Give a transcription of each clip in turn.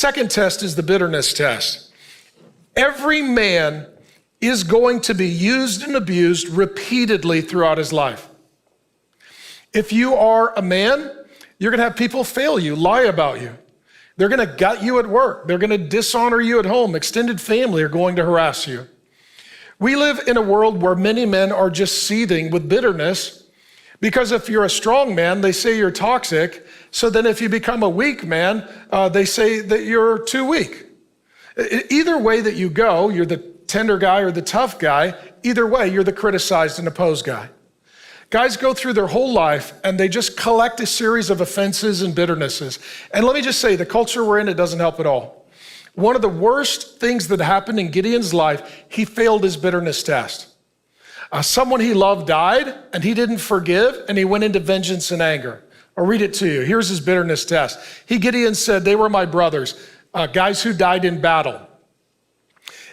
Second test is the bitterness test. Every man is going to be used and abused repeatedly throughout his life. If you are a man, you're gonna have people fail you, lie about you. They're gonna gut you at work. They're gonna dishonor you at home. Extended family are going to harass you. We live in a world where many men are just seething with bitterness because if you're a strong man, they say you're toxic. So then if you become a weak man, they say that you're too weak. Either way that you go, you're the tender guy or the tough guy. Either way, you're the criticized and opposed guy. Guys go through their whole life and they just collect a series of offenses and bitternesses. And let me just say, the culture we're in, it doesn't help at all. One of the worst things that happened in Gideon's life, he failed his bitterness test. Someone he loved died and he didn't forgive and he went into vengeance and anger. I'll read it to you. Here's his bitterness test. Gideon said, they were my brothers, guys who died in battle.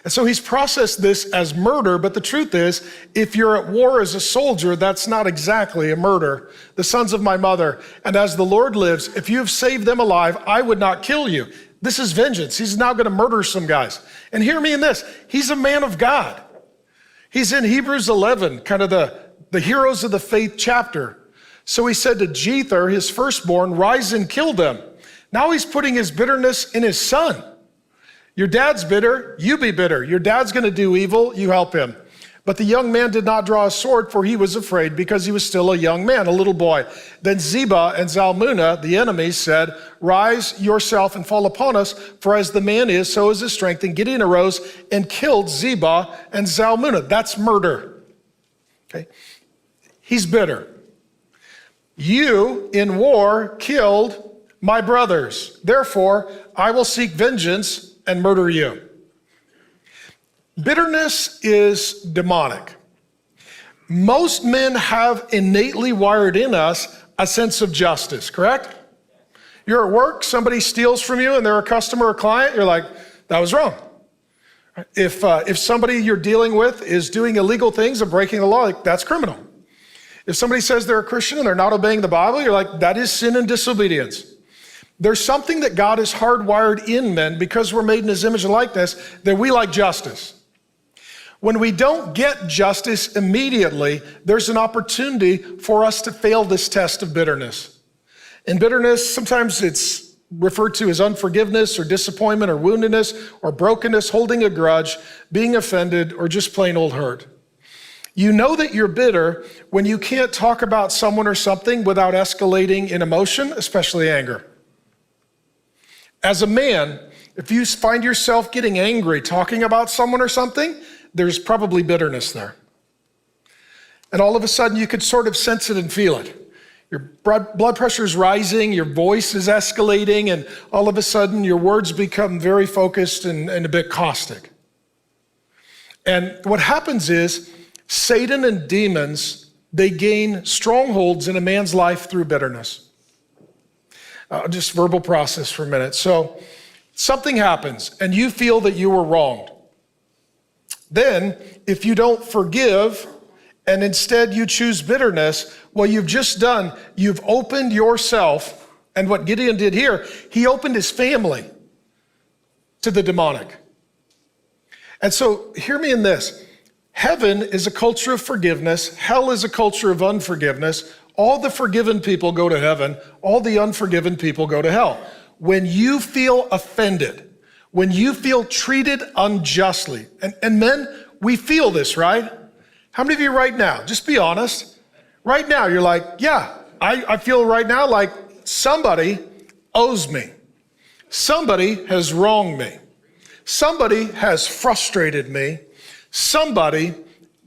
And so he's processed this as murder, but the truth is, if you're at war as a soldier, that's not exactly a murder. The sons of my mother, and as the Lord lives, if you have saved them alive, I would not kill you. This is vengeance. He's now going to murder some guys. And hear me in this, he's a man of God. He's in Hebrews 11, kind of the heroes of the faith chapter. So he said to Jether, his firstborn, rise and kill them. Now he's putting his bitterness in his son. Your dad's bitter, you be bitter. Your dad's gonna do evil, you help him. But the young man did not draw a sword, for he was afraid because he was still a young man, a little boy. Then Zebah and Zalmunna, the enemies, said, rise yourself and fall upon us, for as the man is, so is his strength. And Gideon arose and killed Zebah and Zalmunna. That's murder. Okay? He's bitter. You, in war, killed my brothers. Therefore, I will seek vengeance and murder you. Bitterness is demonic. Most men have innately wired in us a sense of justice, correct? You're at work, somebody steals from you and they're a customer or client, you're like, that was wrong. If somebody you're dealing with is doing illegal things and breaking the law, like, that's criminal. If somebody says they're a Christian and they're not obeying the Bible, you're like, that is sin and disobedience. There's something that God has hardwired in men because we're made in his image and likeness that we like justice. When we don't get justice immediately, there's an opportunity for us to fail this test of bitterness. In bitterness, sometimes it's referred to as unforgiveness or disappointment or woundedness or brokenness, holding a grudge, being offended, or just plain old hurt. You know that you're bitter when you can't talk about someone or something without escalating in emotion, especially anger. As a man, if you find yourself getting angry talking about someone or something, there's probably bitterness there. And all of a sudden you could sort of sense it and feel it. Your blood pressure is rising, your voice is escalating, and all of a sudden your words become very focused and a bit caustic. And what happens is Satan and demons, they gain strongholds in a man's life through bitterness. Just verbal process for a minute. So something happens and you feel that you were wronged. Then if you don't forgive and instead you choose bitterness, what you've just done, you've opened yourself, and what Gideon did here, he opened his family to the demonic. And so hear me in this. Heaven is a culture of forgiveness. Hell is a culture of unforgiveness. All the forgiven people go to heaven. All the unforgiven people go to hell. When you feel offended, when you feel treated unjustly, and men, we feel this, right? How many of you right now, just be honest, right now you're like, yeah, I feel right now like somebody owes me. Somebody has wronged me. Somebody has frustrated me. Somebody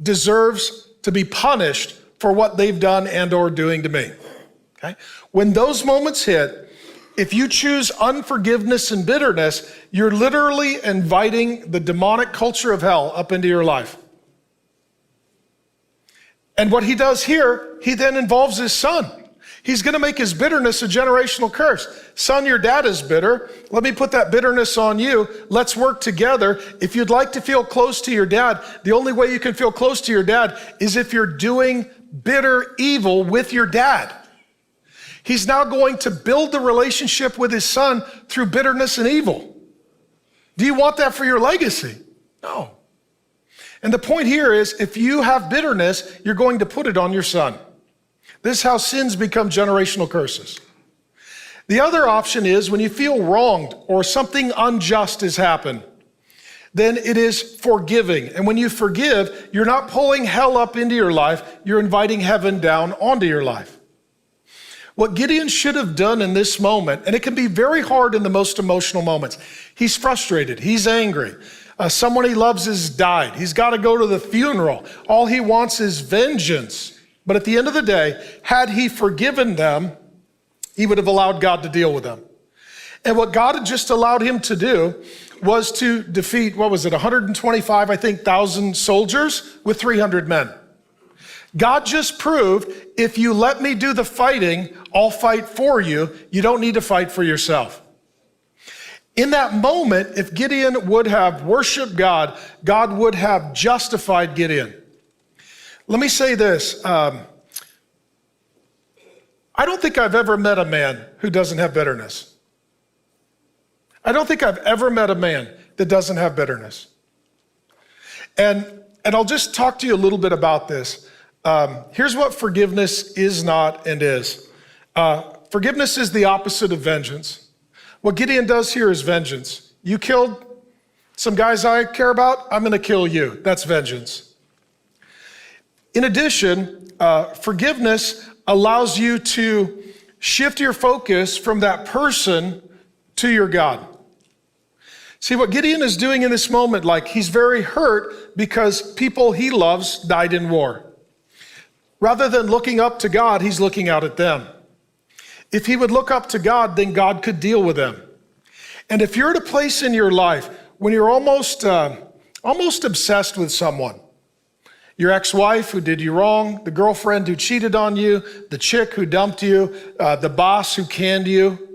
deserves to be punished for what they've done and or doing to me, okay? When those moments hit, if you choose unforgiveness and bitterness, you're literally inviting the demonic culture of hell up into your life. And what he does here, he then involves his son. He's gonna make his bitterness a generational curse. Son, your dad is bitter. Let me put that bitterness on you. Let's work together. If you'd like to feel close to your dad, the only way you can feel close to your dad is if you're doing bitter evil with your dad. He's now going to build the relationship with his son through bitterness and evil. Do you want that for your legacy? No. And the point here is, if you have bitterness, you're going to put it on your son. This is how sins become generational curses. The other option is when you feel wronged or something unjust has happened, then it is forgiving. And when you forgive, you're not pulling hell up into your life, you're inviting heaven down onto your life. What Gideon should have done in this moment, and it can be very hard in the most emotional moments. He's frustrated, he's angry. Someone he loves has died. He's got to go to the funeral. All he wants is vengeance. But at the end of the day, had he forgiven them, he would have allowed God to deal with them. And what God had just allowed him to do was to defeat, 125, I think, 1,000 soldiers with 300 men. God just proved, if you let me do the fighting, I'll fight for you. You don't need to fight for yourself. In that moment, if Gideon would have worshiped God, God would have justified Gideon. Let me say this. I don't think I've ever met a man who doesn't have bitterness. I don't think I've ever met a man that doesn't have bitterness. And I'll just talk to you a little bit about this. Here's what forgiveness is not and is. Forgiveness is the opposite of vengeance. What Gideon does here is vengeance. You killed some guys I care about, I'm going to kill you. That's vengeance. In addition, forgiveness allows you to shift your focus from that person to your God. See, what Gideon is doing in this moment, like he's very hurt because people he loves died in war. Rather than looking up to God, he's looking out at them. If he would look up to God, then God could deal with them. And if you're at a place in your life when you're almost obsessed with someone, your ex-wife who did you wrong, the girlfriend who cheated on you, the chick who dumped you, the boss who canned you,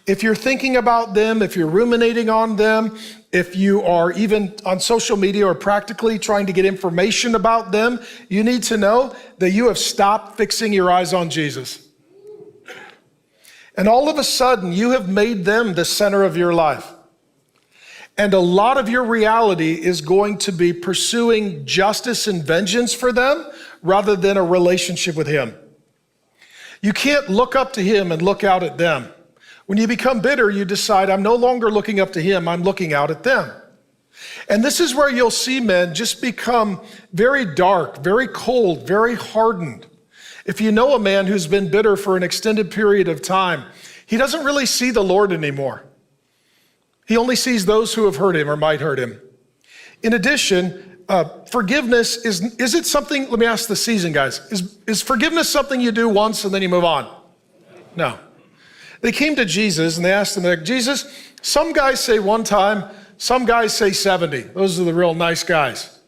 if you're thinking about them, if you're ruminating on them, if you are even on social media or practically trying to get information about them, you need to know that you have stopped fixing your eyes on Jesus. And all of a sudden, you have made them the center of your life. And a lot of your reality is going to be pursuing justice and vengeance for them rather than a relationship with him. You can't look up to him and look out at them. When you become bitter, you decide, I'm no longer looking up to him, I'm looking out at them. And this is where you'll see men just become very dark, very cold, very hardened. If you know a man who's been bitter for an extended period of time, he doesn't really see the Lord anymore. He only sees those who have hurt him or might hurt him. In addition, forgiveness, is it something, let me ask the seasoned guys, is forgiveness something you do once and then you move on? No. They came to Jesus and they asked him, like, Jesus, some guys say one time, some guys say 70. Those are the real nice guys.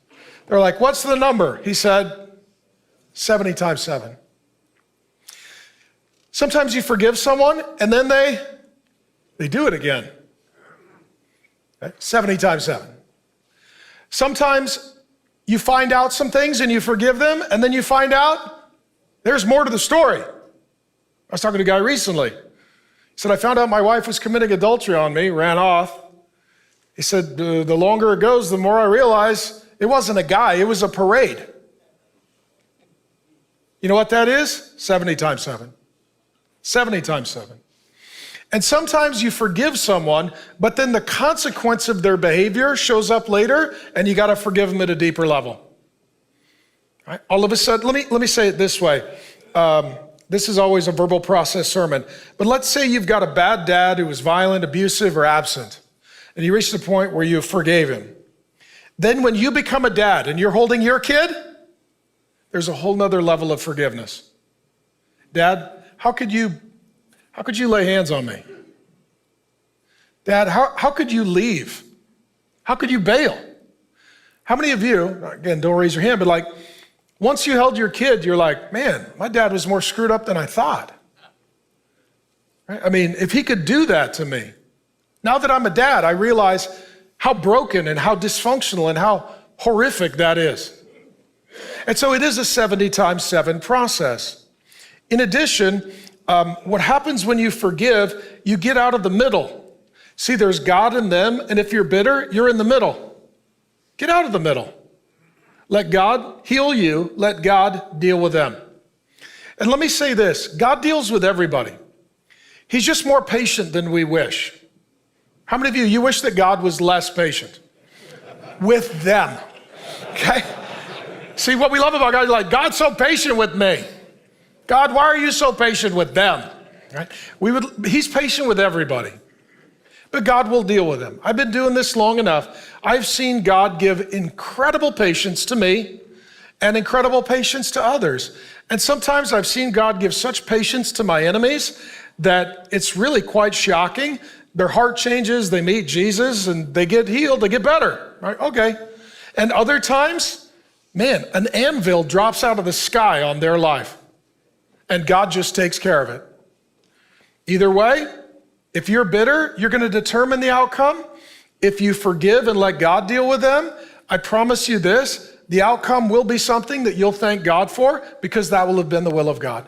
They're like, what's the number? He said, 70 times 7. Sometimes you forgive someone and then they do it again. Okay? 70 times 7. Sometimes you find out some things and you forgive them and then you find out there's more to the story. I was talking to a guy recently. He said, I found out my wife was committing adultery on me, ran off. He said, the longer it goes, the more I realize it wasn't a guy, it was a parade. You know what that is? 70 times 7. 70 times 7. And sometimes you forgive someone, but then the consequence of their behavior shows up later, and you got to forgive them at a deeper level. Right? All of a sudden, let me say it this way. This is always a verbal process sermon. But let's say you've got a bad dad who was violent, abusive, or absent, and you reach the point where you forgave him. Then when you become a dad and you're holding your kid, there's a whole nother level of forgiveness. Dad, how could you lay hands on me? Dad, how could you leave? How could you bail? How many of you, again, don't raise your hand, but like, once you held your kid, you're like, man, my dad was more screwed up than I thought. Right? I mean, if he could do that to me, now that I'm a dad, I realize how broken and how dysfunctional and how horrific that is. And so it is a 70 times 7 process. In addition, what happens when you forgive, you get out of the middle. See, there's God in them, and if you're bitter, you're in the middle. Get out of the middle. Let God heal you. Let God deal with them. And let me say this, God deals with everybody. He's just more patient than we wish. How many of you wish that God was less patient with them? Okay? See, what we love about God is like, God's so patient with me. God, why are you so patient with them? Right? He's patient with everybody, but God will deal with them. I've been doing this long enough. I've seen God give incredible patience to me and incredible patience to others. And sometimes I've seen God give such patience to my enemies that it's really quite shocking. Their heart changes, they meet Jesus, and they get healed, they get better, right? Okay. And other times, man, an anvil drops out of the sky on their life, and God just takes care of it. Either way, if you're bitter, you're going to determine the outcome. If you forgive and let God deal with them, I promise you this, the outcome will be something that you'll thank God for, because that will have been the will of God.